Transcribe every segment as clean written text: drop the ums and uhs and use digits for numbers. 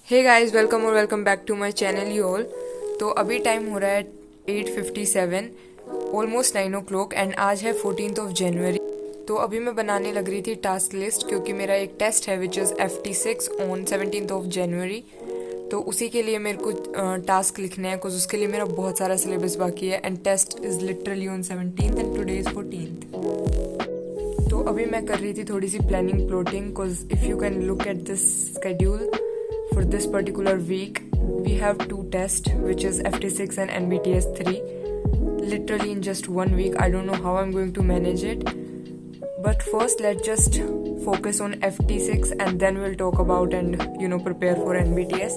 हे guys, welcome और welcome back to my channel you all. तो अभी टाइम हो रहा है 8:57, ऑलमोस्ट 9 o'clock एंड आज है 14th जनवरी। तो अभी मैं बनाने लग रही थी टास्क लिस्ट, क्योंकि मेरा एक टेस्ट है which is FT6 on 17th जनवरी। तो उसी के लिए मेरे को टास्क लिखने हैं, कुछ उसके लिए मेरा बहुत सारा सिलेबस बाकी है and test is literally on 17th and today is 14th। तो अभी मैं कर रही थी थोड़ी सी planning plotting, because if you can look at this schedule for this particular week we have 2 tests, which is FT6 and NBTS 3, literally in just 1 week. I don't know how I'm going to manage it, but first let's just focus on FT6 and then we'll talk about and prepare for NBTS.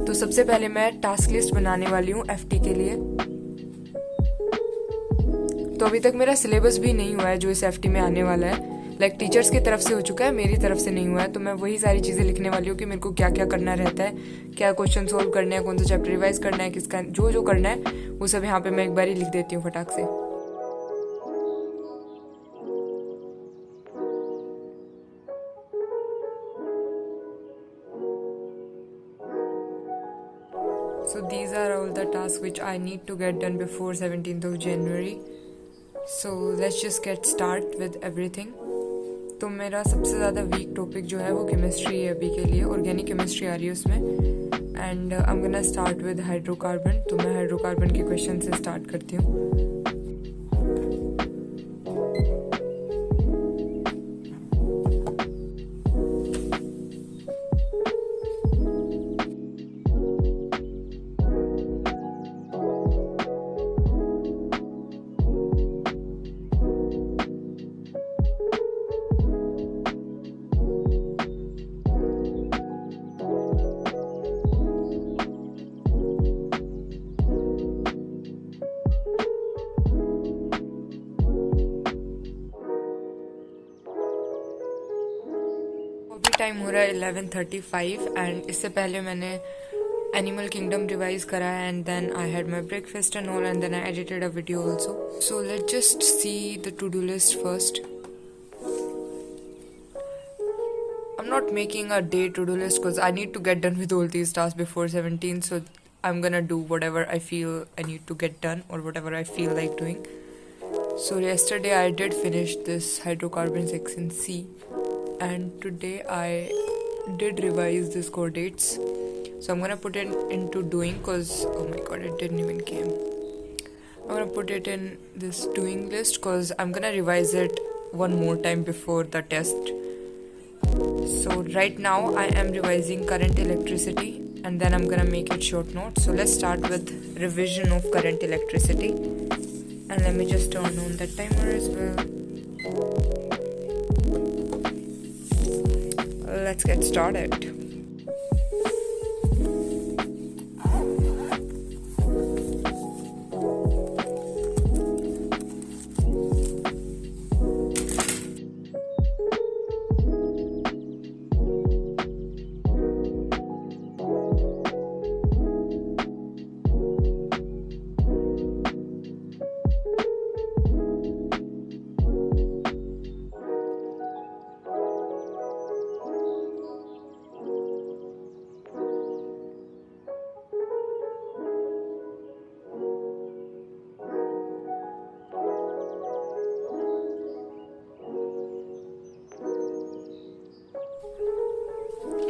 तो सबसे पहले मैं task list बनाने वाली हूँ FT के लिए। तो अभी तक मेरा सिलेबस भी नहीं हुआ है जो इस FT में आने वाला है, लाइक टीचर्स की तरफ से हो चुका है, मेरी तरफ से नहीं हुआ है। तो मैं वही सारी चीज़ें लिखने वाली हूँ कि मेरे को क्या क्या करना रहता है, क्या क्वेश्चन सोल्व करने हैं, कौन सा चैप्टर रिवाइज करना है, किसका जो जो करना है वो सब यहाँ पे मैं एक बार ही लिख देती हूँ फटाक से। So these are all the tasks which I need to get done before 17th January. So let's just get start with everything. तो मेरा सबसे ज़्यादा वीक टॉपिक जो है वो केमिस्ट्री है अभी के लिए, ऑर्गेनिक केमिस्ट्री आ रही है उसमें। And I am gonna start with hydrocarbon. तो मैं हाइड्रोकार्बन के क्वेश्चन से स्टार्ट करती हूँ। टाइम हो रहा है 11:35 एंड इससे पहले मैंने एनिमल किंगडम रिवाइज करा है and then I had my breakfast and all and then I edited a video also. So let's just see the to do list first. I'm not making a day to-do list because I need to get done with all these tasks before 17, so I'm gonna do whatever I feel I need to get done or whatever I feel like doing. So yesterday I did finish this hydrocarbon section C, and today I did revise this coordinates. So I'm gonna put it into doing because oh my god, it didn't even came. I'm gonna put it in this doing list because I'm gonna revise it one more time before the test. So right now I am revising current electricity and then I'm gonna make it short notes. So let's start with revision of current electricity, and let me just turn on the timer as well. Let's get started.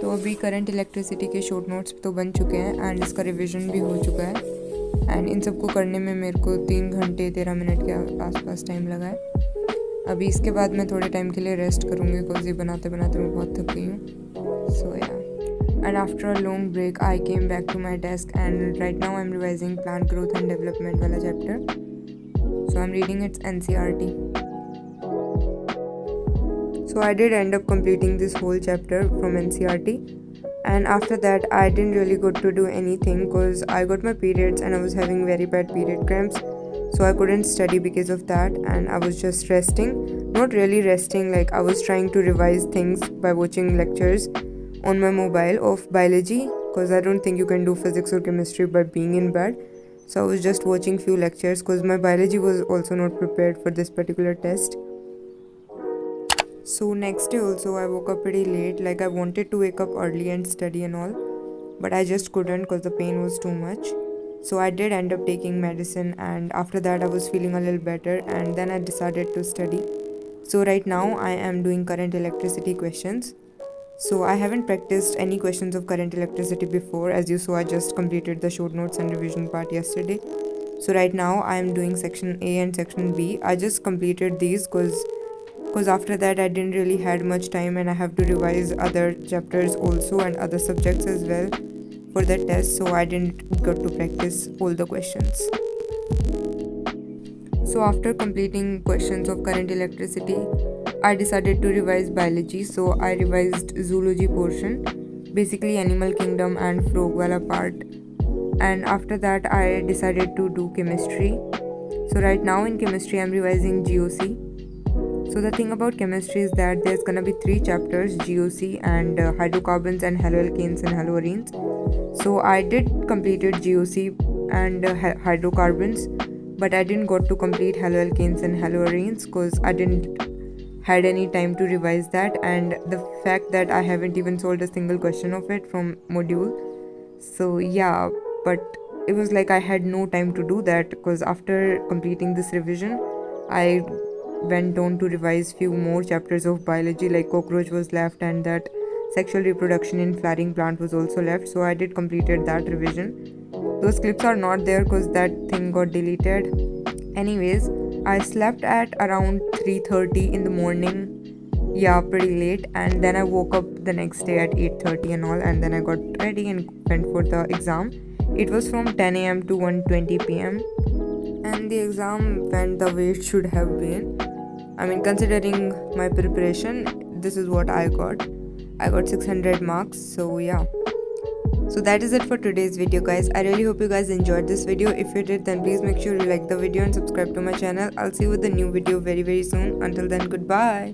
तो अभी current electricity के short notes तो बन चुके हैं and इसका revision भी हो चुका है एंड इन सबको करने में मेरे को 3 घंटे 13 मिनट के आसपास टाइम लगा है। अभी इसके बाद मैं थोड़े टाइम के लिए रेस्ट करूँगी बिकॉज ये बनाते बनाते मैं बहुत थक गई हूँ। So yeah and after a long break I came back to my desk and right now I am revising plant growth and development वाला chapter. So I am reading its NCERT. So I did end up completing this whole chapter from NCERT, and after that I didn't really get to do anything because I got my periods and I was having very bad period cramps, so I couldn't study because of that, and I was just resting. Not really resting, like I was trying to revise things by watching lectures on my mobile of biology because I don't think you can do physics or chemistry by being in bed. So I was just watching few lectures because my biology was also not prepared for this particular test. So next day also I woke up pretty late, like I wanted to wake up early and study and all, but I just couldn't because the pain was too much. So I did end up taking medicine, and after that I was feeling a little better, and then I decided to study. So right now I am doing current electricity questions. So I haven't practiced any questions of current electricity before. As you saw, I just completed the short notes and revision part yesterday. So right now I am doing section A and section B. I just completed these because after that I didn't really had much time, and I have to revise other chapters also and other subjects as well for the test, so I didn't get to practice all the questions. So after completing questions of current electricity, I decided to revise biology. So I revised zoology portion, basically animal kingdom and frog wala part. And after that I decided to do chemistry. So right now in chemistry I'm revising GOC. So the thing about chemistry is that there's gonna be 3 chapters: GOC and hydrocarbons and haloalkanes and haloarenes. So I did completed GOC and hydrocarbons, but I didn't got to complete haloalkanes and haloarenes because I didn't had any time to revise that, and the fact that I haven't even solved a single question of it from module. So yeah, but it was like I had no time to do that because after completing this revision I went on to revise few more chapters of biology, like cockroach was left and that sexual reproduction in flowering plant was also left. So I did completed that revision. Those clips are not there because that thing got deleted. Anyways, I slept at around 3:30 in the morning, yeah, pretty late, and then I woke up the next day at 8:30 and all, and then I got ready and went for the exam. It was from 10 a.m. to 1:20 p.m. and the exam went the way it should have been. I mean, considering my preparation, this is what I got. I got 600 marks, so yeah. So that is it for today's video, guys. I really hope you guys enjoyed this video. If you did, then please make sure you like the video and subscribe to my channel. I'll see you with a new video very soon. Until then, goodbye.